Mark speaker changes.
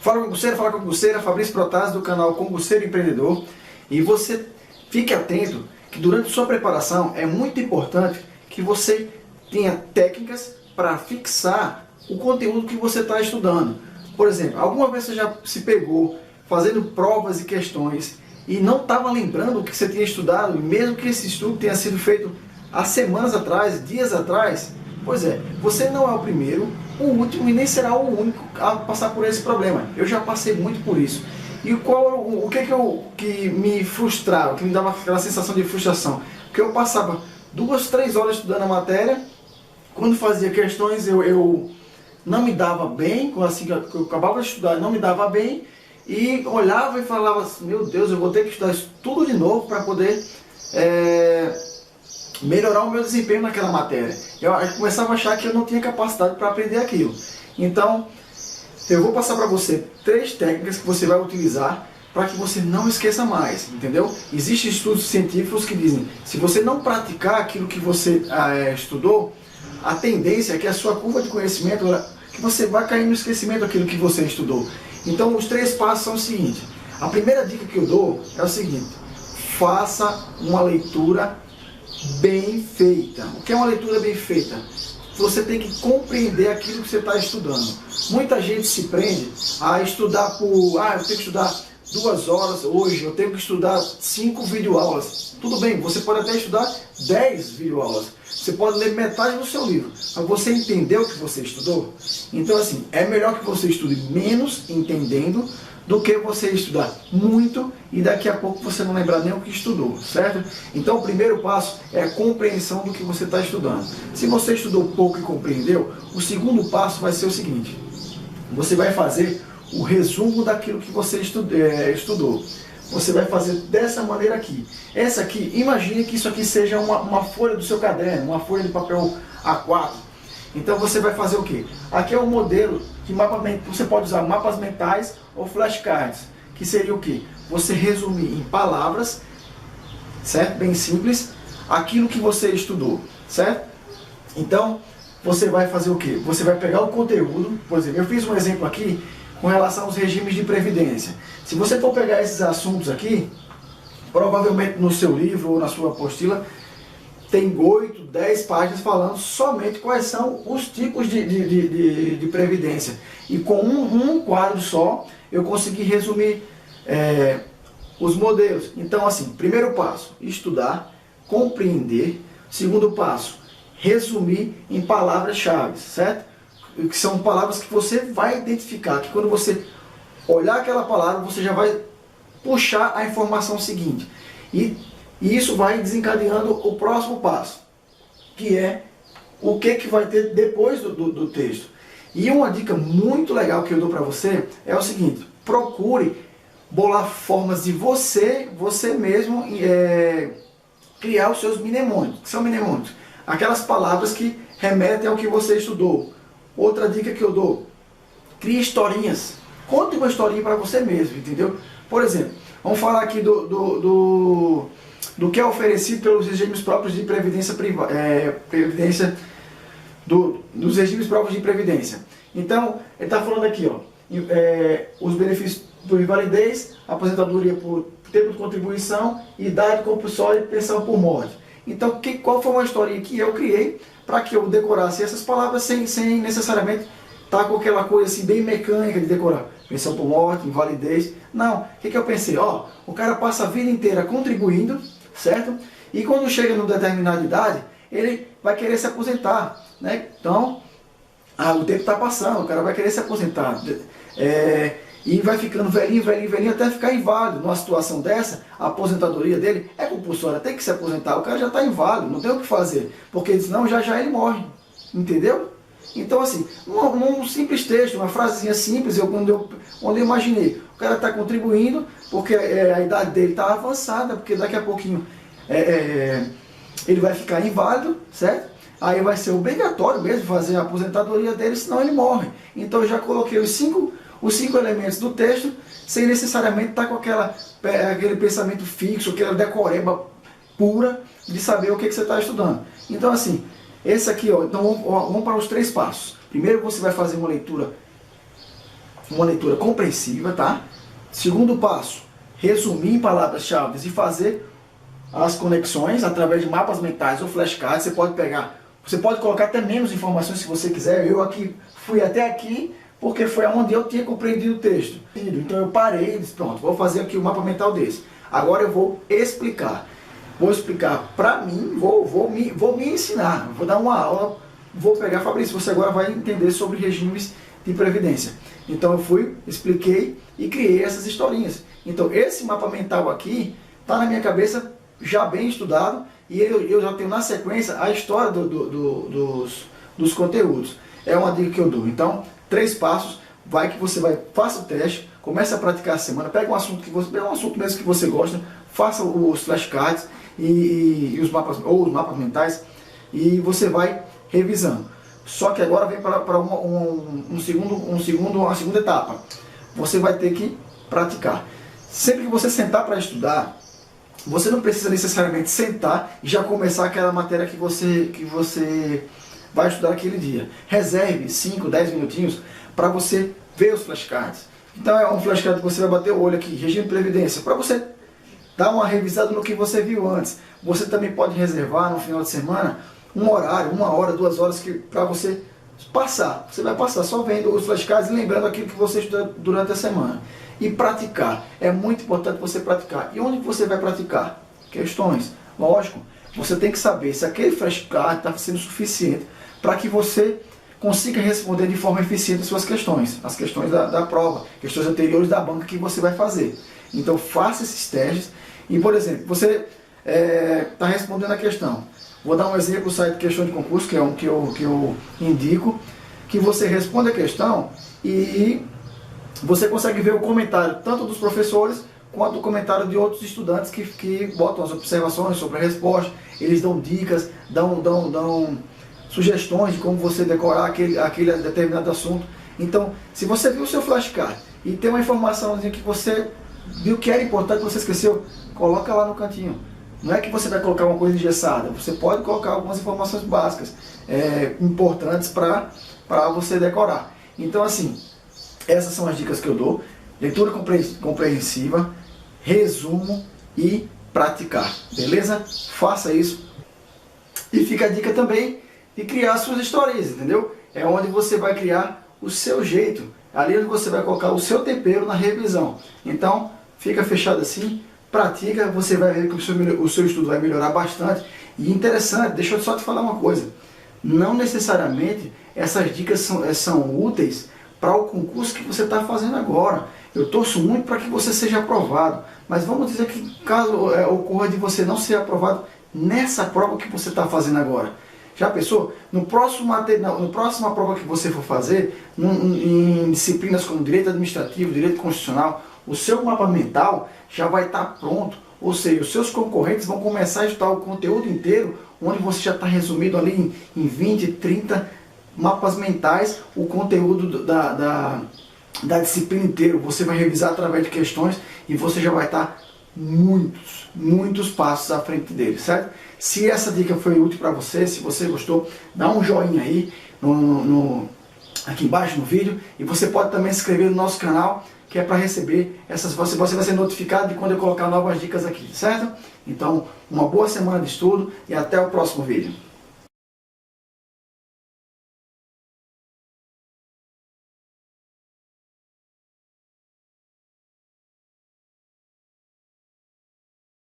Speaker 1: Fala concurseira, Fabrício Protásio do canal Concurseiro Empreendedor. E você fique atento que durante sua preparação é muito importante que você tenha técnicas para fixar o conteúdo que você está estudando. Por exemplo, alguma vez você já se pegou fazendo provas e questões e não estava lembrando o que você tinha estudado, mesmo que esse estudo tenha sido feito há semanas atrás, dias atrás? Pois é, você não é o primeiro, o último e nem será o único a passar por esse problema. Eu já passei muito por isso. E o que me frustrava, que me dava aquela sensação de frustração? Porque eu passava 2, 3 horas estudando a matéria, quando fazia questões eu não me dava bem, assim que eu acabava de estudar, não me dava bem, e olhava e falava assim, meu Deus, eu vou ter que estudar isso tudo de novo para poder melhorar o meu desempenho naquela matéria. Eu começava a achar que eu não tinha capacidade para aprender aquilo. Então, eu vou passar para você 3 técnicas que você vai utilizar para que você não esqueça mais, entendeu? Existem estudos científicos que dizem, se você não praticar aquilo que você estudou, a tendência é que a sua curva de conhecimento, que você vai cair no esquecimento daquilo que você estudou. Então, os 3 passos são os seguintes. A primeira dica que eu dou é o seguinte, faça uma leitura bem feita. O que é uma leitura bem feita? Você tem que compreender aquilo que você está estudando. Muita gente se prende a estudar eu tenho que estudar 2 horas hoje, eu tenho que estudar 5 videoaulas. Tudo bem, você pode até estudar 10 videoaulas. Você pode ler metade do seu livro. Mas você entendeu o que você estudou? Então assim, é melhor que você estude menos entendendo do que você estudar muito e daqui a pouco você não lembrar nem o que estudou, certo? Então o primeiro passo é a compreensão do que você está estudando. Se você estudou pouco e compreendeu, o segundo passo vai ser o seguinte, você vai fazer o resumo daquilo que você estudou. Você vai fazer dessa maneira aqui. Essa aqui, imagine que isso aqui seja uma folha do seu caderno, uma folha de papel A4. Então você vai fazer o quê? Aqui é um modelo de você pode usar mapas mentais ou flashcards, que seria o quê? Você resumir em palavras, certo? Bem simples, aquilo que você estudou, certo? Então, você vai fazer o quê? Você vai pegar o conteúdo, por exemplo, eu fiz um exemplo aqui com relação aos regimes de previdência. Se você for pegar esses assuntos aqui, provavelmente no seu livro ou na sua apostila, tem 8, 10 páginas falando somente quais são os tipos de previdência. E com um quadro só, eu consegui resumir os modelos. Então, assim, primeiro passo, estudar, compreender. Segundo passo, resumir em palavras-chave, certo? Que são palavras que você vai identificar, que quando você olhar aquela palavra, você já vai puxar a informação seguinte. E isso vai desencadeando o próximo passo, que é o que vai ter depois do texto. E uma dica muito legal que eu dou para você é o seguinte, procure bolar formas de você mesmo criar os seus mnemônicos. O que são mnemônicos? Aquelas palavras que remetem ao que você estudou. Outra dica que eu dou, crie historinhas. Conte uma historinha para você mesmo, entendeu? Por exemplo, vamos falar aqui do que é oferecido pelos regimes próprios de previdência dos regimes próprios de previdência. Então, ele está falando aqui, ó, os benefícios por invalidez, aposentadoria por tempo de contribuição, idade compulsória e pensão por morte. Então, qual foi uma historinha que eu criei para que eu decorasse essas palavras sem necessariamente estar com aquela coisa assim bem mecânica de decorar? Pensão por morte, invalidez. Não, o que eu pensei? Ó, o cara passa a vida inteira contribuindo, certo? E quando chega numa determinada idade, ele vai querer se aposentar, né? Então, o tempo está passando, o cara vai querer se aposentar. E vai ficando velhinho, até ficar inválido. Numa situação dessa, a aposentadoria dele é compulsória, tem que se aposentar. O cara já está inválido, não tem o que fazer. Porque senão já ele morre, entendeu? Então assim, num simples texto, uma frasezinha simples, onde eu imaginei, o cara está contribuindo, porque a idade dele está avançada, porque daqui a pouquinho ele vai ficar inválido, certo? Aí vai ser obrigatório mesmo fazer a aposentadoria dele, senão ele morre. Então eu já coloquei os cinco elementos do texto, sem necessariamente estar com aquele pensamento fixo, aquela decoreba pura de saber o que você está estudando. Então assim, esse aqui, ó, então vamos para os 3 passos. Primeiro você vai fazer uma leitura uma leitura compreensiva, tá? Segundo passo, resumir em palavras-chave e fazer as conexões através de mapas mentais ou flashcards. Você pode colocar até menos informações se você quiser. Eu aqui fui até aqui porque foi onde eu tinha compreendido o texto. Então eu parei e disse, pronto, vou fazer aqui o mapa mental desse. Agora eu vou explicar. Vou explicar para mim, vou me ensinar, vou dar uma aula, vou pegar, Fabrício, você agora vai entender sobre regimes de previdência. Então eu fui, expliquei e criei essas historinhas. Então esse mapa mental aqui está na minha cabeça já bem estudado e eu já tenho na sequência a história dos conteúdos. É uma dica que eu dou. Então, 3 passos, faça o teste, comece a praticar a semana, pega um assunto mesmo que você gosta, faça os flashcards e os mapas mentais e você vai revisando. Só que agora vem para uma segunda etapa. Você vai ter que praticar. Sempre que você sentar para estudar, você não precisa necessariamente sentar e já começar aquela matéria que você vai estudar aquele dia. Reserve 5, 10 minutinhos para você ver os flashcards. Então é um flashcard que você vai bater o olho aqui, regime de previdência, para você dar uma revisada no que você viu antes. Você também pode reservar no final de semana um horário, 1 hora, 2 horas para você passar. Você vai passar só vendo os flashcards e lembrando aquilo que você estudou durante a semana. E praticar. É muito importante você praticar. E onde você vai praticar? Questões. Lógico, você tem que saber se aquele flashcard está sendo suficiente para que você consiga responder de forma eficiente as suas questões. As questões da prova, questões anteriores da banca que você vai fazer. Então faça esses testes. E, por exemplo, você está respondendo a questão. Vou dar um exemplo, o site Questão de Concurso, que é um que eu indico, que você responde a questão e você consegue ver o comentário tanto dos professores quanto o comentário de outros estudantes que botam as observações sobre a resposta. Eles dão dicas, dão sugestões de como você decorar aquele determinado assunto. Então, se você viu o seu flashcard e tem uma informação que você viu que era importante, que você esqueceu, coloca lá no cantinho. Não é que você vai colocar uma coisa engessada, você pode colocar algumas informações básicas, importantes para você decorar. Então, assim, essas são as dicas que eu dou. Leitura compreensiva, resumo e praticar. Beleza? Faça isso. E fica a dica também de criar suas histórias, entendeu? É onde você vai criar o seu jeito. Ali onde você vai colocar o seu tempero na revisão. Então, fica fechado assim. Pratica, você vai ver que o seu estudo vai melhorar bastante. E interessante, deixa eu só te falar uma coisa. Não necessariamente essas dicas são úteis para o concurso que você está fazendo agora. Eu torço muito para que você seja aprovado. Mas vamos dizer que caso ocorra de você não ser aprovado nessa prova que você está fazendo agora. Já pensou? Na próxima prova que você for fazer, em disciplinas como Direito Administrativo, Direito Constitucional, o seu mapa mental já vai estar pronto. Ou seja, os seus concorrentes vão começar a estudar o conteúdo inteiro, onde você já está resumido ali em 20, 30 mapas mentais, o conteúdo da disciplina inteira. Você vai revisar através de questões e você já vai estar muitos passos à frente dele, certo? Se essa dica foi útil para você, se você gostou, dá um joinha aí aqui embaixo no vídeo, e você pode também se inscrever no nosso canal, que é para receber você vai ser notificado de quando eu colocar novas dicas aqui, certo? Então, uma boa semana de estudo e até o próximo vídeo.